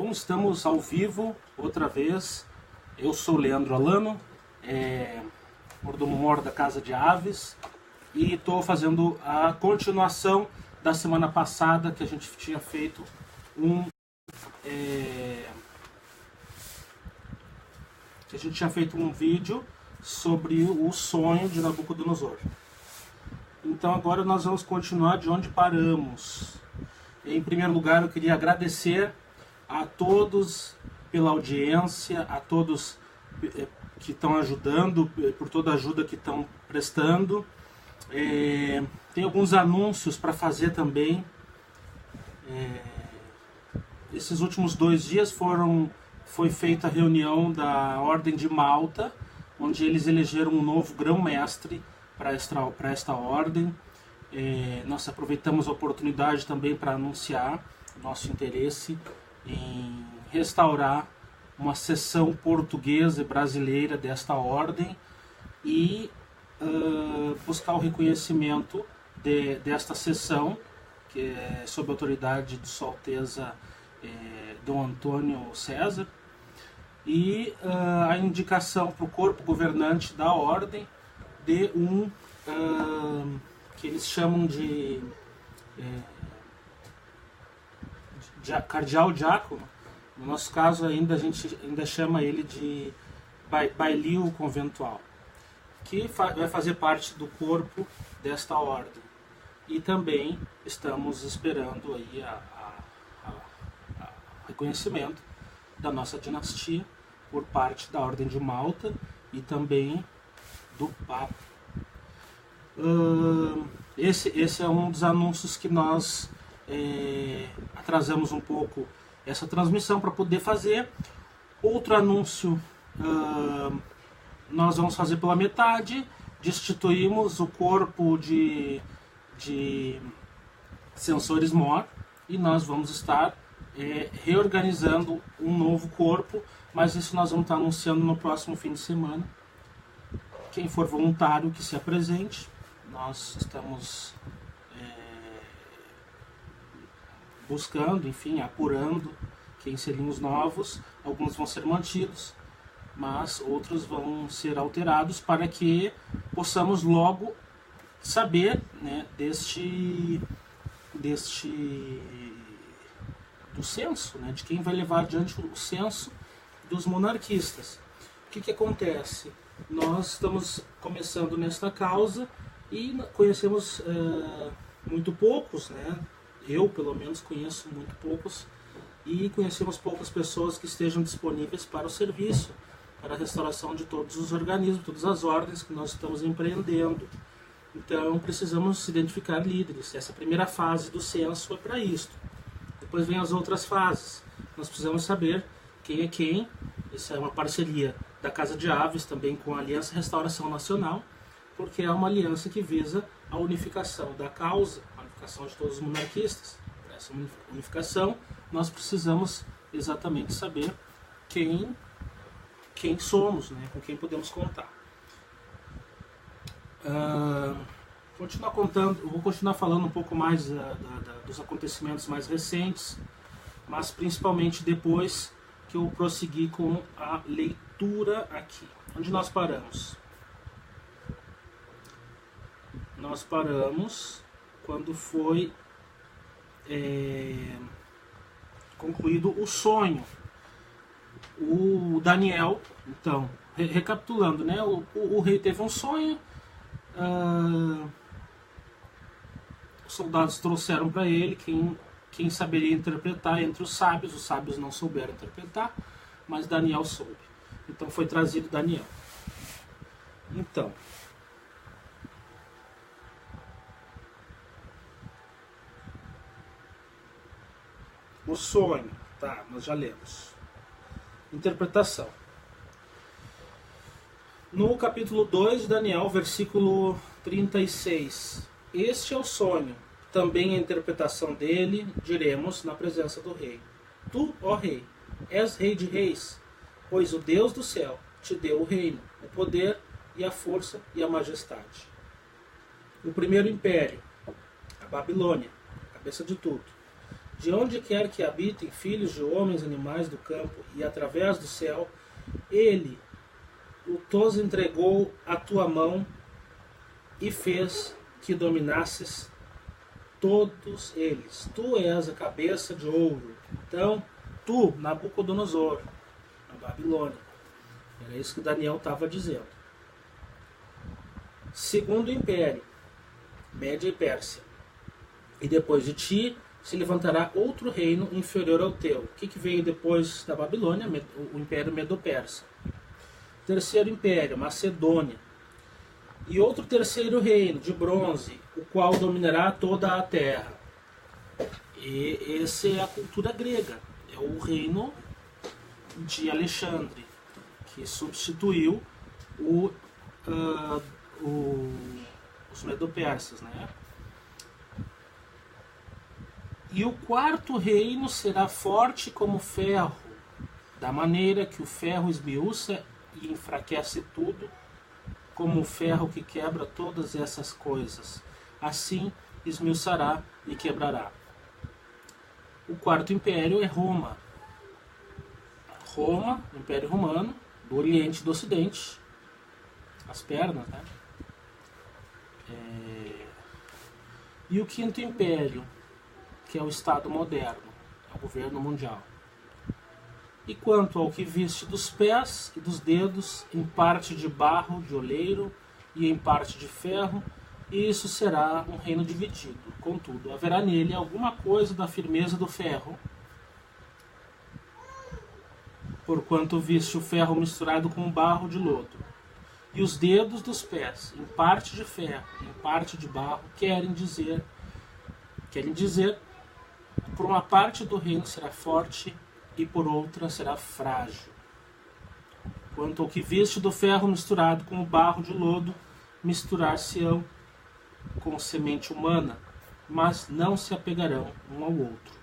Bom, estamos ao vivo outra vez. Eu sou Leandro Alano, mordomo-mor da Casa de Aves, e estou fazendo a continuação da semana passada, que a gente tinha feito um vídeo sobre o sonho de Nabucodonosor. Então agora nós vamos continuar de onde paramos. Em primeiro lugar, eu queria agradecer a todos pela audiência, a todos que estão ajudando, por toda a ajuda que estão prestando. Tem alguns anúncios para fazer também. Esses últimos 2 dias foi feita a reunião da Ordem de Malta, onde eles elegeram um novo grão-mestre para esta ordem. Nós aproveitamos a oportunidade também para anunciar nosso interesse em restaurar uma seção portuguesa e brasileira desta ordem e buscar o reconhecimento desta seção, que é sob a autoridade de Sua Alteza Dom Antônio César, e a indicação para o corpo governante da ordem de um que eles chamam de cardeal diácono. No nosso caso a gente ainda chama ele de bailio conventual, que vai fazer parte do corpo desta ordem. E também estamos esperando aí reconhecimento da nossa dinastia por parte da Ordem de Malta e também do Papa. Esse é um dos anúncios que nós atrasamos um pouco essa transmissão para poder fazer. Outro anúncio nós vamos fazer pela metade. Destituímos o corpo de censores mor e nós vamos estar reorganizando um novo corpo, mas isso nós vamos estar anunciando no próximo fim de semana. Quem for voluntário que se apresente. Nós estamos buscando, enfim, apurando quem seriam os novos. Alguns vão ser mantidos, mas outros vão ser alterados para que possamos logo saber, né, do censo, né, de quem vai levar adiante o censo dos monarquistas. O que acontece? Nós estamos começando nesta causa e conhecemos muito poucos, né? Eu, pelo menos, conheço muito poucos, e conhecemos poucas pessoas que estejam disponíveis para o serviço, para a restauração de todos os organismos, todas as ordens que nós estamos empreendendo. Então, precisamos identificar líderes. Essa primeira fase do censo é para isso. Depois vem as outras fases. Nós precisamos saber quem é quem. Isso é uma parceria da Casa de Aves também com a Aliança Restauração Nacional, porque é uma aliança que visa a unificação da causa, a unificação de todos os monarquistas. Para essa unificação, nós precisamos exatamente saber quem somos, né? Com quem podemos contar. Vou continuar falando um pouco mais dos acontecimentos mais recentes, mas principalmente depois que eu prosseguir com a leitura aqui. Onde nós paramos? Nós paramos quando foi concluído o sonho. O Daniel, então, recapitulando, né? O rei teve um sonho, os soldados trouxeram para ele quem saberia interpretar entre os sábios não souberam interpretar, mas Daniel soube. Então foi trazido Daniel. Então, o sonho, tá, nós já lemos. Interpretação. No capítulo 2 de Daniel, versículo 36. Este é o sonho, também a interpretação dele, diremos na presença do rei. Tu, ó rei, és rei de reis, pois o Deus do céu te deu o reino, o poder e a força e a majestade. O primeiro império, a Babilônia, cabeça de tudo, de onde quer que habitem filhos de homens, animais do campo e através do céu, ele os entregou à tua mão e fez que dominasses todos eles. Tu és a cabeça de ouro. Então, tu, Nabucodonosor, na Babilônia. Era isso que Daniel estava dizendo. Segundo império, Média e Pérsia. E depois de ti se levantará outro reino inferior ao teu. O que veio depois da Babilônia? O Império Medo-Persa. Terceiro império, Macedônia. E outro terceiro reino, de bronze, o qual dominará toda a terra. E essa é a cultura grega. É o reino de Alexandre, que substituiu os Medo-Persas, né? E o quarto reino será forte como ferro, da maneira que o ferro esmiuça e enfraquece tudo, como o ferro que quebra todas essas coisas. Assim esmiuçará e quebrará. O quarto império é Roma. Roma, Império Romano, do Oriente e do Ocidente. As pernas, né? E o quinto império, que é o Estado moderno, é o governo mundial. E quanto ao que viste dos pés e dos dedos, em parte de barro, de oleiro, e em parte de ferro, isso será um reino dividido. Contudo, haverá nele alguma coisa da firmeza do ferro, porquanto viste o ferro misturado com barro de lodo. E os dedos dos pés, em parte de ferro, em parte de barro, querem dizer, por uma parte do reino será forte e por outra será frágil. Quanto ao que viste do ferro misturado com o barro de lodo, misturar-se-ão com semente humana, mas não se apegarão um ao outro.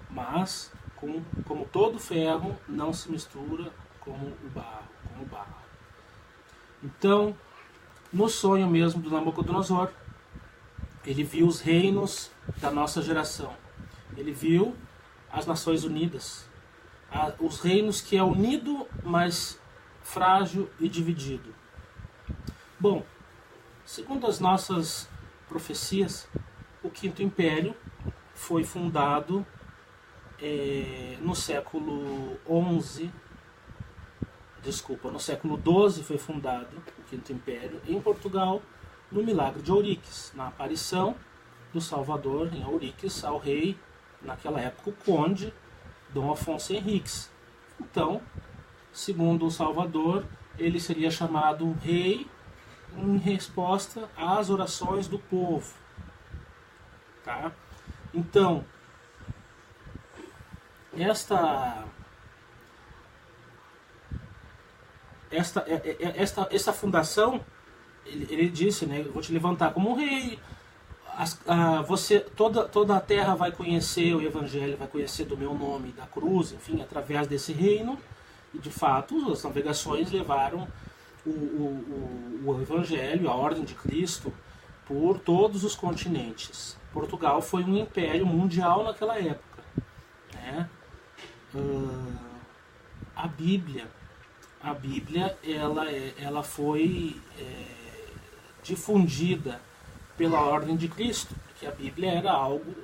Mas, como todo ferro, não se mistura com o barro. Então, no sonho mesmo do Nabucodonosor, ele viu os reinos da nossa geração. Ele viu as Nações Unidas, os reinos que é unido, mas frágil e dividido. Bom, segundo as nossas profecias, o Quinto Império foi fundado no século XI. No século XII foi fundado o Quinto Império em Portugal, no milagre de Ouriques, na aparição do Salvador em Ouriques ao rei, naquela época o conde Dom Afonso Henriques. Então, segundo o Salvador, ele seria chamado rei em resposta às orações do povo. Tá? Então, essa fundação, ele disse, né, eu vou te levantar como rei, toda a terra vai conhecer o Evangelho, vai conhecer do meu nome, da cruz, enfim, através desse reino. E de fato as navegações levaram o Evangelho, a ordem de Cristo, por todos os continentes. Portugal foi um império mundial naquela época, né? A Bíblia ela foi difundida pela ordem de Cristo, porque a Bíblia era algo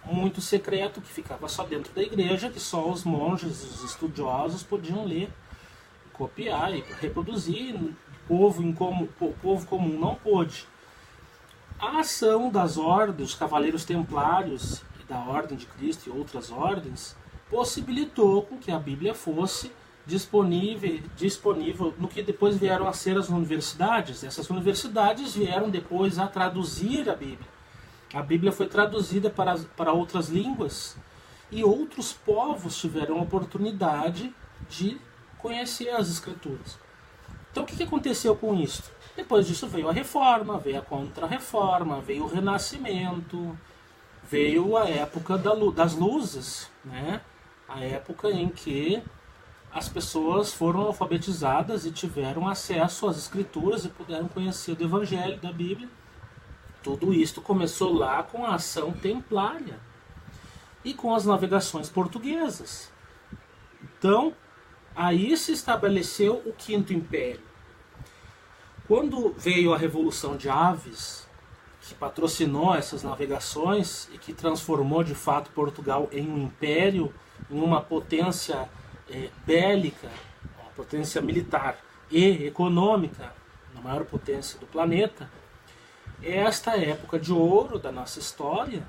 muito secreto, que ficava só dentro da igreja, que só os monges, os estudiosos podiam ler, copiar e reproduzir. O povo comum não pôde. A ação das ordens, dos cavaleiros templários, da ordem de Cristo e outras ordens, possibilitou com que a Bíblia fosse disponível no que depois vieram a ser as universidades. Essas universidades vieram depois a traduzir a Bíblia. A Bíblia foi traduzida para outras línguas e outros povos tiveram a oportunidade de conhecer as Escrituras. Então o que aconteceu com isso? Depois disso veio a Reforma, veio a Contra-Reforma, veio o Renascimento, veio a época das luzes, né? A época em que as pessoas foram alfabetizadas e tiveram acesso às Escrituras e puderam conhecer do Evangelho, da Bíblia. Tudo isto começou lá com a ação templária. e com as navegações portuguesas. Então, aí se estabeleceu o Quinto Império. Quando veio a Revolução de Aves, que patrocinou essas navegações e que transformou de fato Portugal em um império, em uma potência bélica, uma potência militar e econômica, a maior potência do planeta, esta época de ouro da nossa história,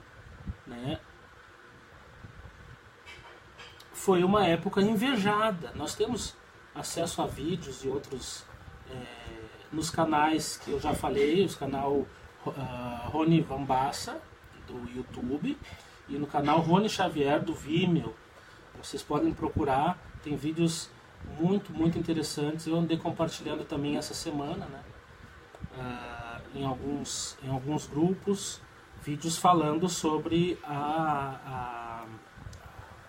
né, foi uma época invejada. Nós temos acesso a vídeos e outros nos canais que eu já falei, os canal Rony Van Bassa, do YouTube, e no canal Rony Xavier, do Vimeo. Vocês podem procurar, tem vídeos muito, muito interessantes. Eu andei compartilhando também essa semana, né, em alguns grupos, vídeos falando sobre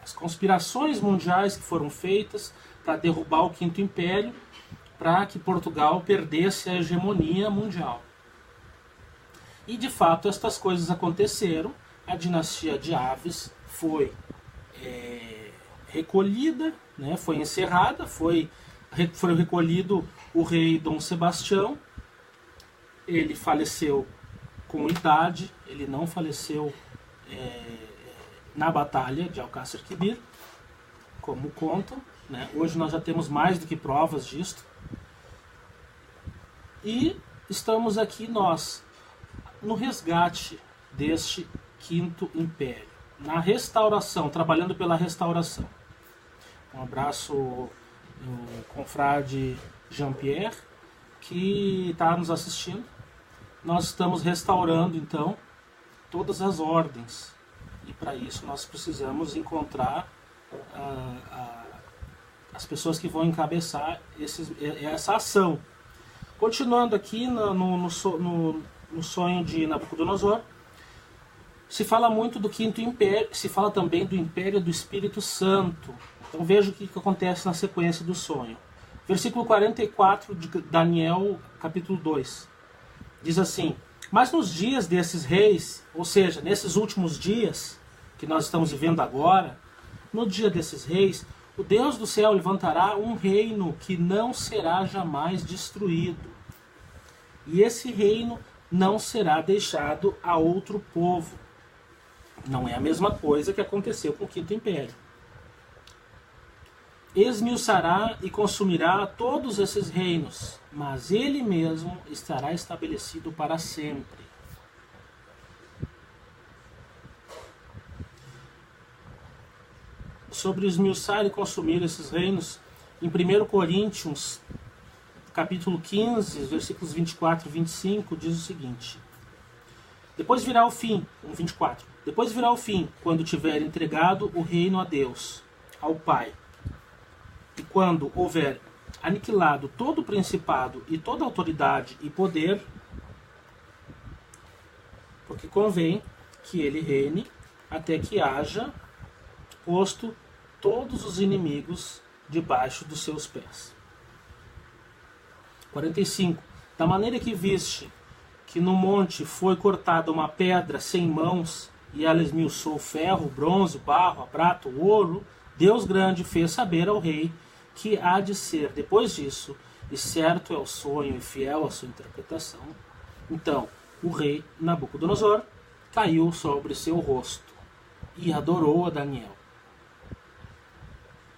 as conspirações mundiais que foram feitas para derrubar o Quinto Império, para que Portugal perdesse a hegemonia mundial. E de fato estas coisas aconteceram. A dinastia de Aves foi recolhida, né, foi encerrada, foi recolhido o rei Dom Sebastião. Ele faleceu com idade, ele não faleceu na batalha de Alcácer Quibir, como contam, né? Hoje nós já temos mais do que provas disto. E estamos aqui nós, no resgate deste Quinto Império, na restauração, trabalhando pela restauração. Um abraço ao confrade Jean-Pierre, que está nos assistindo. Nós estamos restaurando, então, todas as ordens. E para isso nós precisamos encontrar as pessoas que vão encabeçar essa ação. Continuando aqui no sonho de Nabucodonosor, se fala muito do Quinto Império, se fala também do Império do Espírito Santo. Então veja o que acontece na sequência do sonho. Versículo 44 de Daniel, capítulo 2. Diz assim: mas nos dias desses reis, ou seja, nesses últimos dias que nós estamos vivendo agora, no dia desses reis, o Deus do céu levantará um reino que não será jamais destruído. E esse reino não será deixado a outro povo. Não é a mesma coisa que aconteceu com o Quinto Império. Esmiuçará e consumirá todos esses reinos, mas ele mesmo estará estabelecido para sempre. Sobre esmiuçar e consumir esses reinos, em 1 Coríntios, capítulo 15, versículos 24 e 25, diz o seguinte: depois virá o fim, 24, depois virá o fim, quando tiver entregado o reino a Deus, ao Pai, e quando houver aniquilado todo o principado e toda autoridade e poder, porque convém que ele reine até que haja posto todos os inimigos debaixo dos seus pés. 45. Da maneira que viste que no monte foi cortada uma pedra sem mãos, e ela esmiuçou o ferro, o bronze, o barro, a prata, o ouro, Deus grande fez saber ao rei que há de ser depois disso, e certo é o sonho e fiel a sua interpretação. Então o rei Nabucodonosor caiu sobre seu rosto e adorou a Daniel,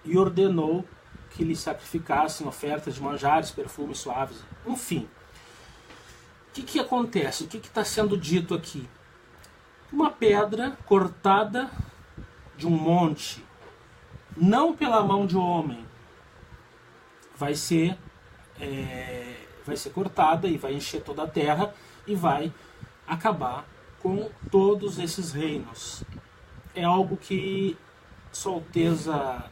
e ordenou que lhe sacrificassem ofertas de manjares, perfumes suaves. Enfim, o que acontece? O que está sendo dito aqui? Uma pedra cortada de um monte, não pela mão de homem, vai ser cortada e vai encher toda a terra e vai acabar com todos esses reinos. É algo que Sua Alteza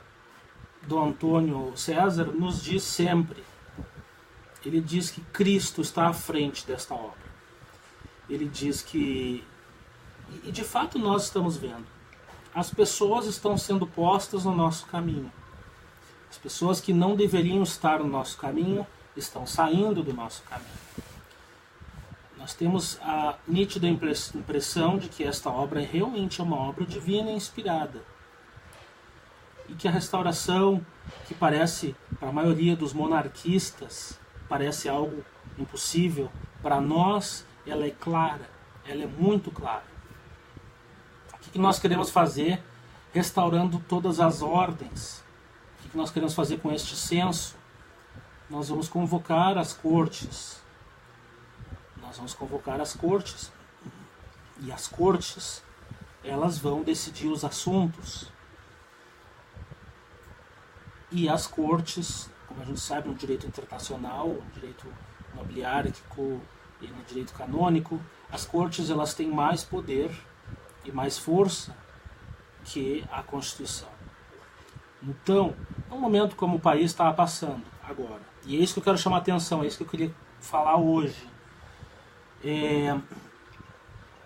do Antônio César nos diz sempre. Ele diz que Cristo está à frente desta obra. Ele diz que, e de fato nós estamos vendo, as pessoas estão sendo postas no nosso caminho. As pessoas que não deveriam estar no nosso caminho estão saindo do nosso caminho. Nós temos a nítida impressão de que esta obra realmente é uma obra divina e inspirada. E que a restauração, que parece, para a maioria dos monarquistas, parece algo impossível, para nós ela é clara, ela é muito clara. O que nós queremos fazer restaurando todas as ordens? O que nós queremos fazer com este censo? Nós vamos convocar as cortes. Nós vamos convocar as cortes. E as cortes, elas vão decidir os assuntos. E as cortes, como a gente sabe, no direito internacional, no direito nobiliário e no direito canônico, as cortes elas têm mais poder e mais força que a Constituição. Então, é um momento como o país está passando agora. E é isso que eu quero chamar a atenção, é isso que eu queria falar hoje.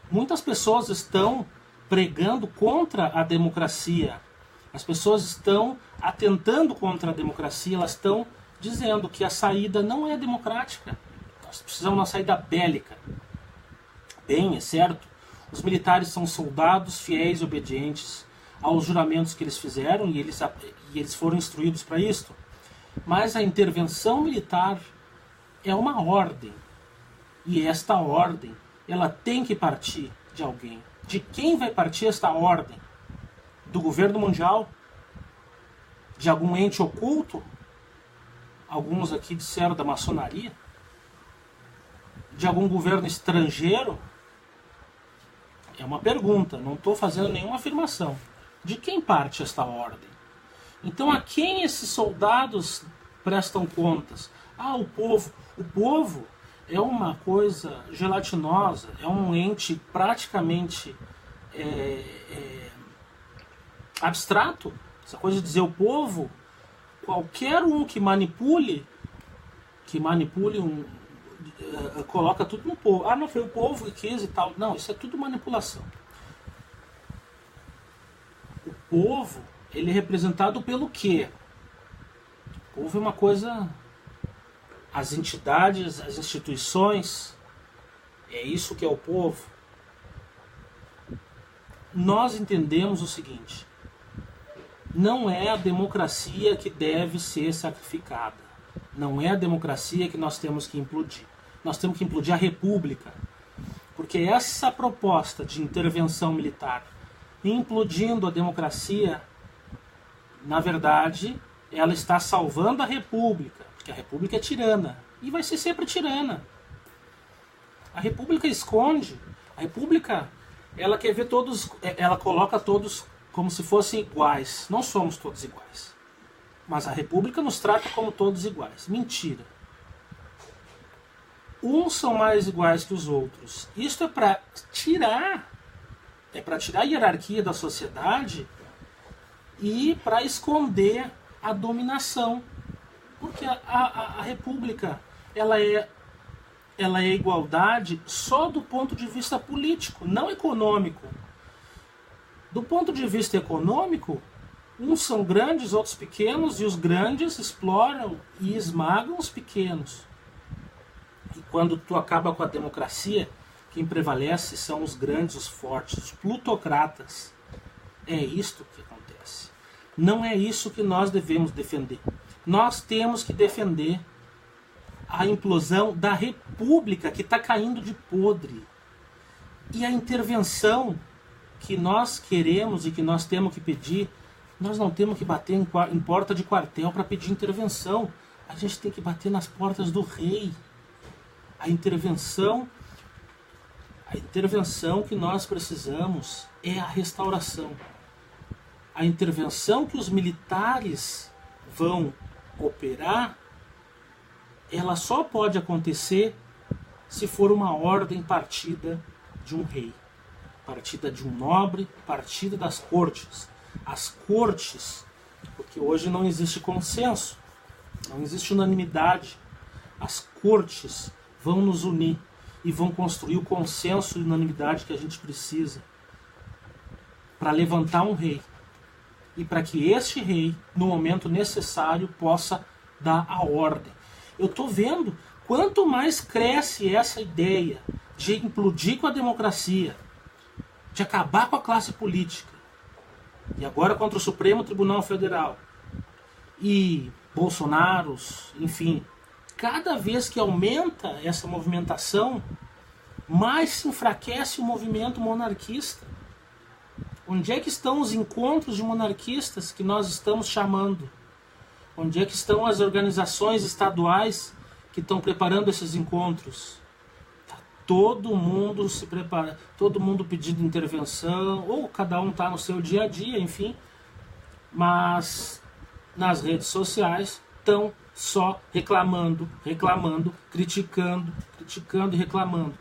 Muitas pessoas estão pregando contra a democracia. As pessoas estão atentando contra a democracia, elas estão dizendo que a saída não é democrática. Nós precisamos de uma saída bélica. Bem, é certo, os militares são soldados fiéis e obedientes aos juramentos que eles fizeram e eles foram instruídos para isto. Mas a intervenção militar é uma ordem. E esta ordem, ela tem que partir de alguém. De quem vai partir esta ordem? Do governo mundial? De algum ente oculto? Alguns aqui disseram da maçonaria? De algum governo estrangeiro? É uma pergunta, não estou fazendo nenhuma afirmação. De quem parte esta ordem? Então a quem esses soldados prestam contas? O povo. O povo é uma coisa gelatinosa, é um ente praticamente abstrato. Essa coisa de dizer o povo, qualquer um que manipule coloca tudo no povo. Não foi o povo que quis e tal. Não, isso é tudo manipulação. O povo, ele é representado pelo quê? O povo é uma coisa... As entidades, as instituições, é isso que é o povo. Nós entendemos o seguinte: não é a democracia que deve ser sacrificada. Não é a democracia que nós temos que implodir. Nós temos que implodir a república. Porque essa proposta de intervenção militar implodindo a democracia, na verdade, ela está salvando a república. Porque a república é tirana. E vai ser sempre tirana. A república esconde. A república, ela quer ver todos... Ela coloca todos como se fossem iguais. Não somos todos iguais. Mas a república nos trata como todos iguais. Mentira. Uns são mais iguais que os outros. Isto é para tirar... É para tirar a hierarquia da sociedade e para esconder a dominação. Porque a república, ela é igualdade só do ponto de vista político, não econômico. Do ponto de vista econômico, uns são grandes, outros pequenos, e os grandes exploram e esmagam os pequenos. E quando tu acaba com a democracia, quem prevalece são os grandes, os fortes, os plutocratas. É isto que acontece. Não é isso que nós devemos defender. Nós temos que defender a implosão da república que está caindo de podre. E a intervenção que nós queremos e que nós temos que pedir, nós não temos que bater em porta de quartel para pedir intervenção. A gente tem que bater nas portas do rei. A intervenção que nós precisamos é a restauração. A intervenção que os militares vão operar, ela só pode acontecer se for uma ordem partida de um rei, partida de um nobre, partida das cortes. As cortes, porque hoje não existe consenso, não existe unanimidade. As cortes vão nos unir e vão construir o consenso e unanimidade que a gente precisa para levantar um rei. E para que este rei, no momento necessário, possa dar a ordem. Eu estou vendo, quanto mais cresce essa ideia de implodir com a democracia, de acabar com a classe política, e agora contra o Supremo Tribunal Federal, e Bolsonaros, enfim, cada vez que aumenta essa movimentação, mais se enfraquece o movimento monarquista. Onde é que estão os encontros de monarquistas que nós estamos chamando? Onde é que estão as organizações estaduais que estão preparando esses encontros? Tá todo mundo se prepara, todo mundo pedindo intervenção, ou cada um está no seu dia a dia, enfim. Mas nas redes sociais estão só reclamando, criticando e reclamando.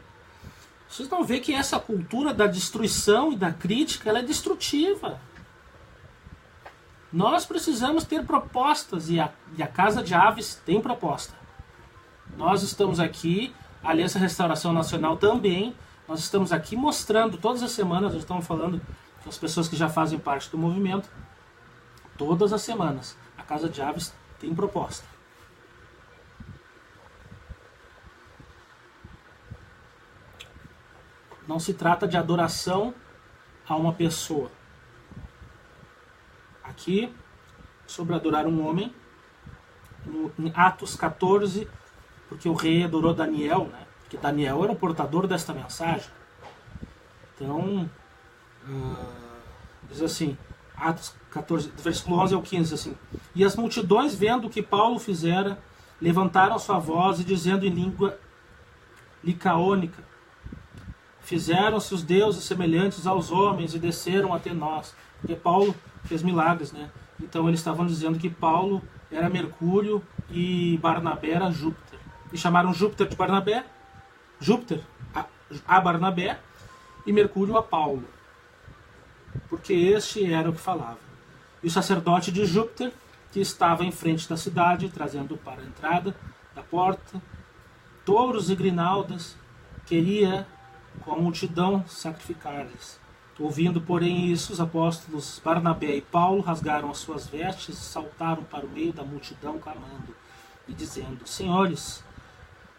Vocês vão ver que essa cultura da destruição e da crítica, ela é destrutiva. Nós precisamos ter propostas, e a Casa de Aves tem proposta. Nós estamos aqui, a Aliança Restauração Nacional também, nós estamos aqui mostrando, todas as semanas, nós estamos falando com as pessoas que já fazem parte do movimento, todas as semanas, a Casa de Aves tem proposta. Não se trata de adoração a uma pessoa. Aqui, sobre adorar um homem, em Atos 14, porque o rei adorou Daniel, né? Porque Daniel era o portador desta mensagem. Então, diz assim, Atos 14, versículo 11 ao 15, assim: E as multidões, vendo o que Paulo fizera, levantaram sua voz e dizendo em língua licaônica: Fizeram-se os deuses semelhantes aos homens e desceram até nós. Porque Paulo fez milagres, né? Então eles estavam dizendo que Paulo era Mercúrio e Barnabé era Júpiter. E chamaram Júpiter de Barnabé, Júpiter a Barnabé e Mercúrio a Paulo. Porque este era o que falava. E o sacerdote de Júpiter, que estava em frente da cidade, trazendo para a entrada da porta touros e grinaldas, queria com a multidão sacrificar-lhes. Ouvindo, porém, isso, os apóstolos Barnabé e Paulo rasgaram as suas vestes e saltaram para o meio da multidão, clamando e dizendo: Senhores,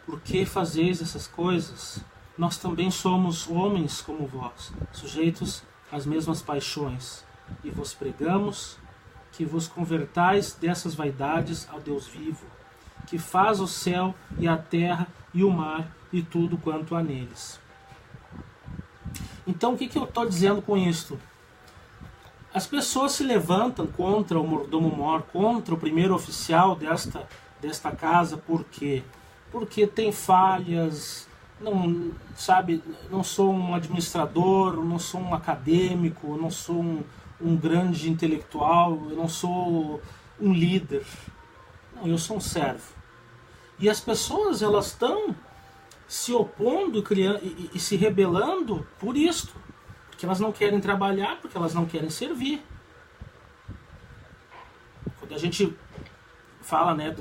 por que fazeis essas coisas? Nós também somos homens como vós, sujeitos às mesmas paixões, e vos pregamos que vos convertais dessas vaidades ao Deus vivo, que faz o céu e a terra e o mar e tudo quanto há neles. Então, o que eu estou dizendo com isso? As pessoas se levantam contra o mordomo-mor, contra o primeiro oficial desta casa, por quê? Porque tem falhas, não sou um administrador, não sou um acadêmico, não sou um grande intelectual, eu não sou um líder. Não, eu sou um servo. E as pessoas, elas estão se opondo e se rebelando por isto, porque elas não querem trabalhar, porque elas não querem servir. Quando a gente fala, né,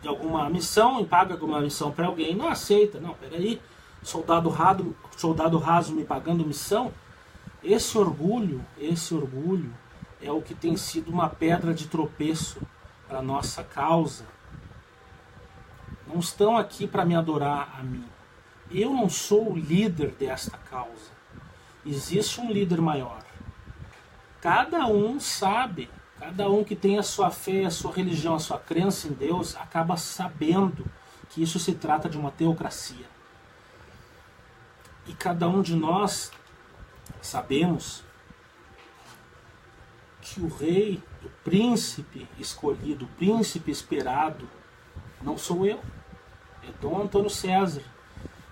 de alguma missão e paga alguma missão para alguém, não aceita. Não, peraí, soldado raso me pagando missão. Esse orgulho é o que tem sido uma pedra de tropeço para a nossa causa. Não estão aqui para me adorar a mim. Eu não sou o líder desta causa. Existe um líder maior. Cada um sabe, cada um que tem a sua fé, a sua religião, a sua crença em Deus, acaba sabendo que isso se trata de uma teocracia. E cada um de nós sabemos que o rei, o príncipe escolhido, o príncipe esperado, não sou eu, é Dom Antônio César.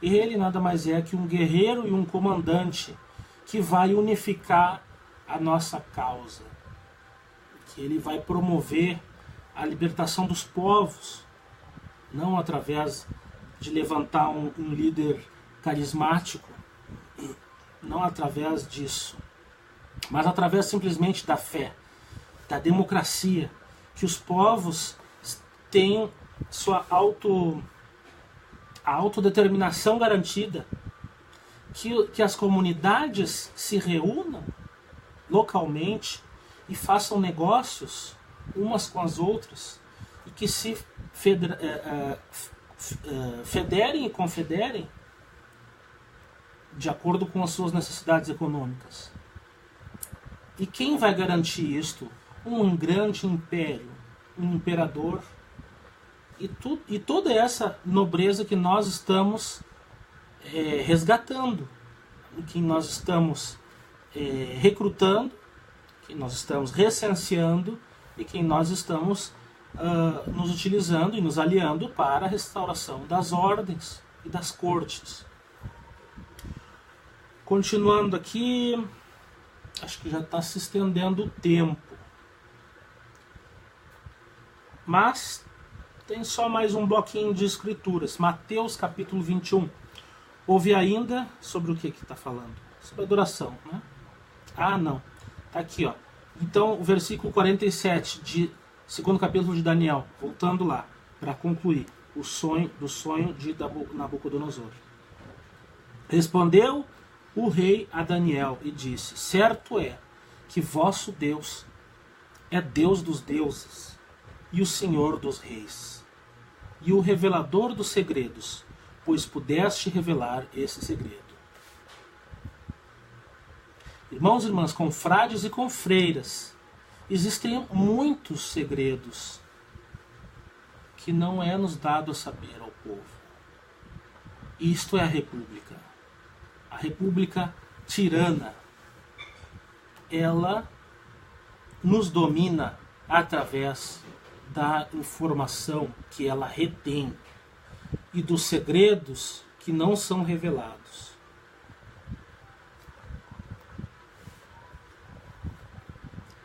Ele nada mais é que um guerreiro e um comandante que vai unificar a nossa causa, que ele vai promover a libertação dos povos, não através de levantar um líder carismático, não através disso, mas através simplesmente da fé, da democracia, que os povos tenham sua autodeterminação garantida, que as comunidades se reúnam localmente e façam negócios umas com as outras e que se federem e confederem de acordo com as suas necessidades econômicas. E quem vai garantir isto? Um grande império, um imperador, e toda essa nobreza que nós estamos resgatando, que nós estamos recrutando, que nós estamos recenseando e que nós estamos nos utilizando e nos aliando para a restauração das ordens e das cortes. Continuando aqui, acho que já está se estendendo o tempo. Mas tem só mais um bloquinho de escrituras. Mateus capítulo 21. Houve ainda, sobre o que está falando? Sobre adoração, né? Ah, não. Está aqui, ó. Então, o versículo 47 de segundo capítulo de Daniel. Voltando lá, para concluir o sonho de Nabucodonosor. Respondeu o rei a Daniel e disse: certo é que vosso Deus é Deus dos deuses e o Senhor dos reis, e o revelador dos segredos, pois pudeste revelar esse segredo. Irmãos e irmãs, confrades e confreiras, existem muitos segredos que não é nos dado a saber ao povo. Isto é a República. A República tirana. Ela nos domina através da informação que ela retém e dos segredos que não são revelados.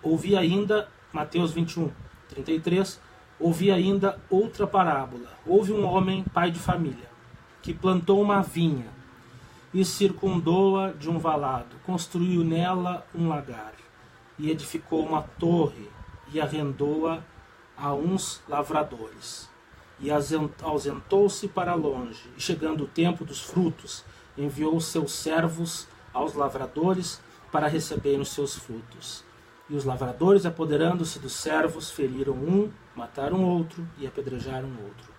Ouvi ainda, Mateus 21, 33, ouvi ainda outra parábola. Houve um homem, pai de família, que plantou uma vinha e circundou-a de um valado, construiu nela um lagar e edificou uma torre e arrendou-a a uns lavradores. E ausentou-se para longe, e chegando o tempo dos frutos, enviou seus servos aos lavradores para receberem os seus frutos. E os lavradores, apoderando-se dos servos, feriram um, mataram outro e apedrejaram outro.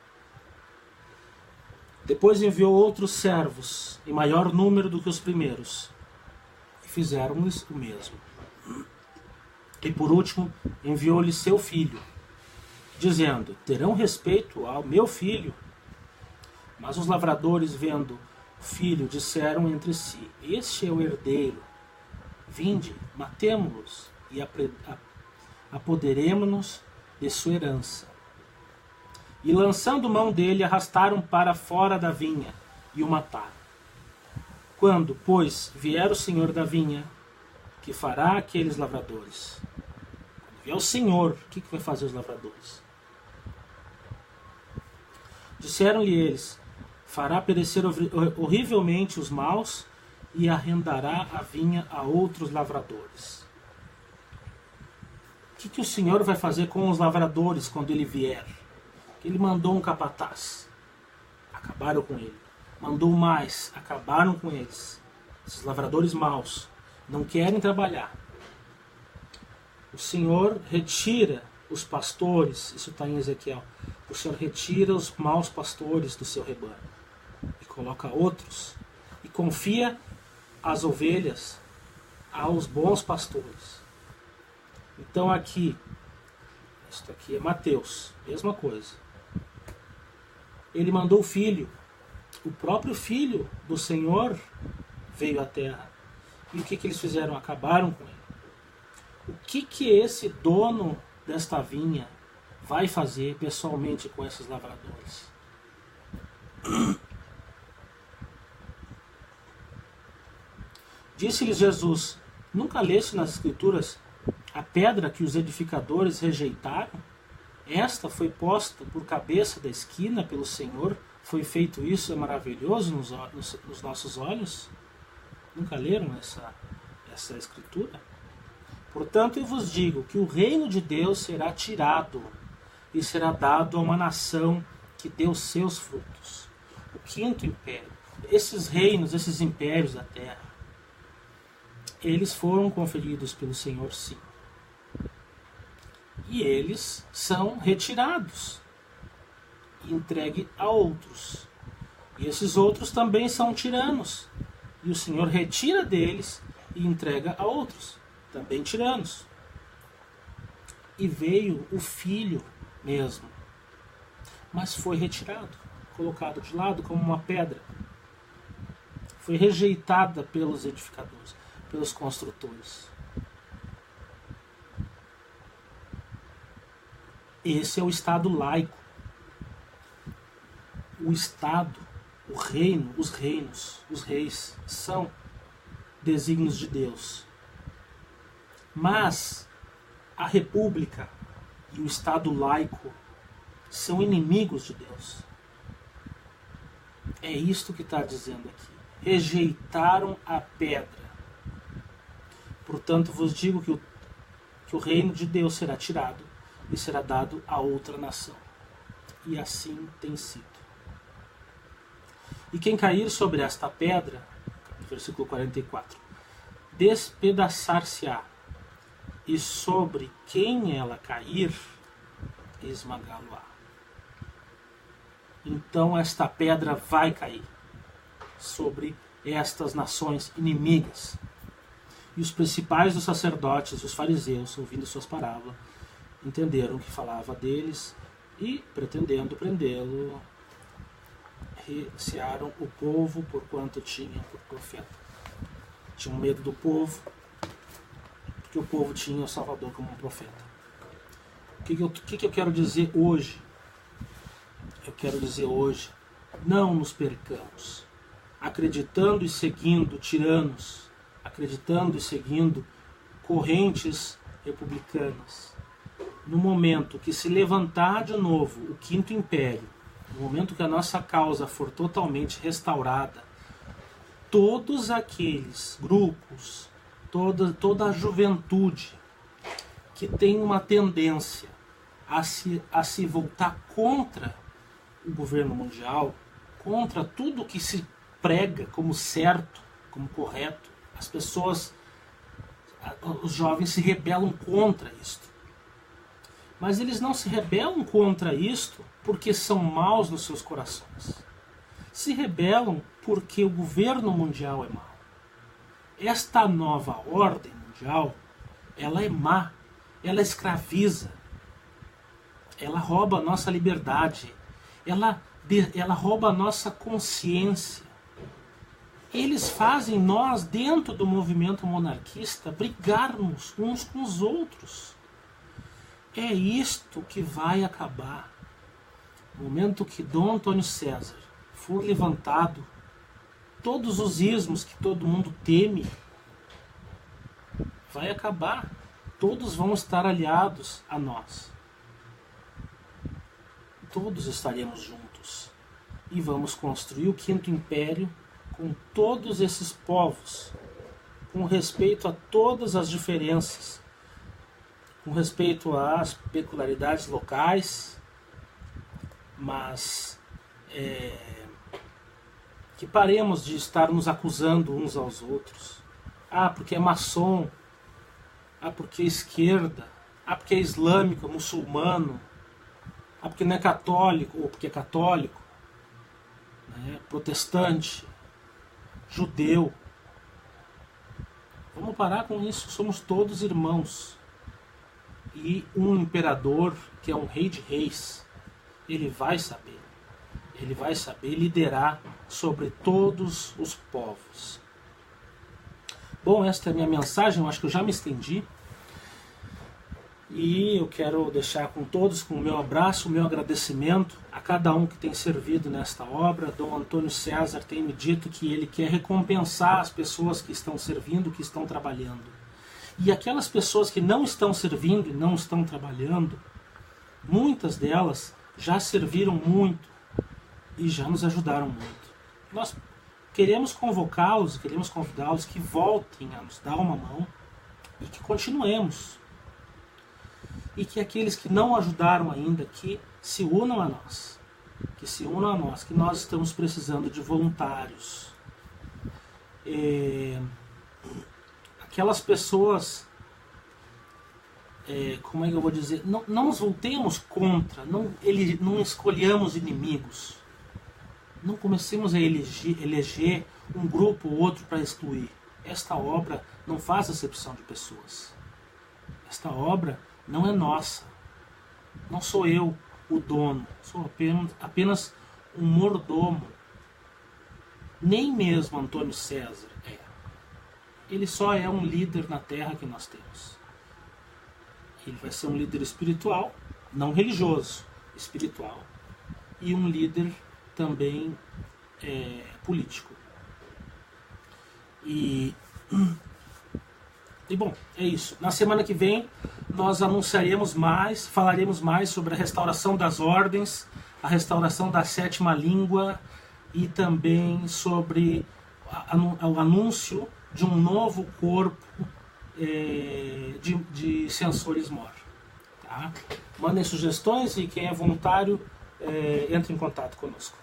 Depois enviou outros servos, em maior número do que os primeiros, e fizeram-lhes o mesmo. E por último, enviou-lhe seu filho, dizendo: terão respeito ao meu filho. Mas os lavradores, vendo o filho, disseram entre si: este é o herdeiro. Vinde, matemo-los e apoderemo-nos de sua herança. E lançando mão dele, arrastaram para fora da vinha e o mataram. Quando, pois, vier o senhor da vinha, que fará aqueles lavradores? Quando vier o senhor, o que vai fazer os lavradores? Disseram-lhe eles: fará perecer horrivelmente os maus e arrendará a vinha a outros lavradores. O que o Senhor vai fazer com os lavradores quando ele vier? Ele mandou um capataz, acabaram com ele. Mandou mais, acabaram com eles. Esses lavradores maus não querem trabalhar. O Senhor retira os pastores, isso está em Ezequiel. O Senhor retira os maus pastores do seu rebanho e coloca outros, e confia as ovelhas aos bons pastores. Então aqui, isto aqui é Mateus, mesma coisa. Ele mandou o filho, o próprio filho do Senhor veio à terra. E o que eles fizeram? Acabaram com ele. O que esse dono desta vinha vai fazer pessoalmente com esses lavradores? Disse-lhes Jesus: nunca leste nas Escrituras a pedra que os edificadores rejeitaram? Esta foi posta por cabeça da esquina pelo Senhor. Foi feito isso, é maravilhoso nos nossos olhos? Nunca leram essa Escritura? Portanto, eu vos digo que o reino de Deus será tirado e será dado a uma nação que deu seus frutos. O quinto império. Esses reinos, esses impérios da terra, eles foram conferidos pelo Senhor, sim. E eles são retirados e entregues a outros. E esses outros também são tiranos E o Senhor retira deles e entrega a outros, também tiranos. E veio o Filho mesmo, mas foi retirado, colocado de lado como uma pedra. Foi rejeitada pelos edificadores, pelos construtores. Esse é o Estado laico. O Estado, o reino, os reinos, os reis são desígnios de Deus. Mas a república e o Estado laico são inimigos de Deus. É isto que está dizendo aqui. Rejeitaram a pedra. Portanto, vos digo que o reino de Deus será tirado e será dado a outra nação. E assim tem sido. E quem cair sobre esta pedra, versículo 44, despedaçar-se-á, e sobre quem ela cair, esmagá-lo-á. Então esta pedra vai cair sobre estas nações inimigas. E os principais dos sacerdotes, os fariseus, ouvindo suas parábolas, entenderam que falava deles e, pretendendo prendê-lo, recearam o povo por quanto tinham por profeta. Tinham medo do povo, porque o povo tinha o Salvador como um profeta. O que eu quero dizer hoje? Eu quero dizer hoje, não nos percamos, acreditando e seguindo tiranos, acreditando e seguindo correntes republicanas. No momento que se levantar de novo o Quinto Império, no momento que a nossa causa for totalmente restaurada, todos aqueles grupos, toda a juventude que tem uma tendência a se voltar contra o governo mundial, contra tudo que se prega como certo, como correto, as pessoas, os jovens se rebelam contra isto. Mas eles não se rebelam contra isto porque são maus nos seus corações. Se rebelam porque o governo mundial é mau. Esta nova ordem mundial, ela é má, ela escraviza, ela rouba a nossa liberdade, ela rouba a nossa consciência. Eles fazem nós, dentro do movimento monarquista, brigarmos uns com os outros. É isto que vai acabar. No momento que Dom Antônio César for levantado, todos os ismos que todo mundo teme, vai acabar. Todos vão estar aliados a nós. Todos estaremos juntos. E vamos construir o Quinto Império com todos esses povos, com respeito a todas as diferenças, com respeito às peculiaridades locais, mas que paremos de estar nos acusando uns aos outros. Ah, porque é maçom. Ah, porque é esquerda. Ah, porque é islâmico, muçulmano. Ah, porque não é católico, ou porque é católico, né? Protestante, judeu. Vamos parar com isso, somos todos irmãos. E um imperador, que é um rei de reis, ele vai saber liderar sobre todos os povos. Bom, esta é a minha mensagem, eu acho que eu já me estendi. E eu quero deixar com todos com o meu abraço, o meu agradecimento a cada um que tem servido nesta obra. Dom Antônio César tem me dito que ele quer recompensar as pessoas que estão servindo, que estão trabalhando. E aquelas pessoas que não estão servindo e não estão trabalhando, muitas delas já serviram muito e já nos ajudaram muito. Nós queremos convocá-los, queremos convidá-los que voltem a nos dar uma mão e que continuemos. E que aqueles que não ajudaram ainda, que se unam a nós. Que se unam a nós, que nós estamos precisando de voluntários. Aquelas pessoas, como é que eu vou dizer, não nos voltemos contra, não escolhamos inimigos, não comecemos a eleger um grupo ou outro para excluir. Esta obra não faz acepção de pessoas. Esta obra não é nossa. Não sou eu o dono, sou apenas um mordomo. Nem mesmo Antônio César é. Ele só é um líder na terra que nós temos. Ele vai ser um líder espiritual, não religioso, espiritual, e um líder também político. E bom, é isso. Na semana que vem nós anunciaremos mais, falaremos mais sobre a restauração das ordens, a restauração da sétima língua e também sobre o anúncio de um novo corpo de censores mor. Tá? Mandem sugestões e quem é voluntário entre em contato conosco.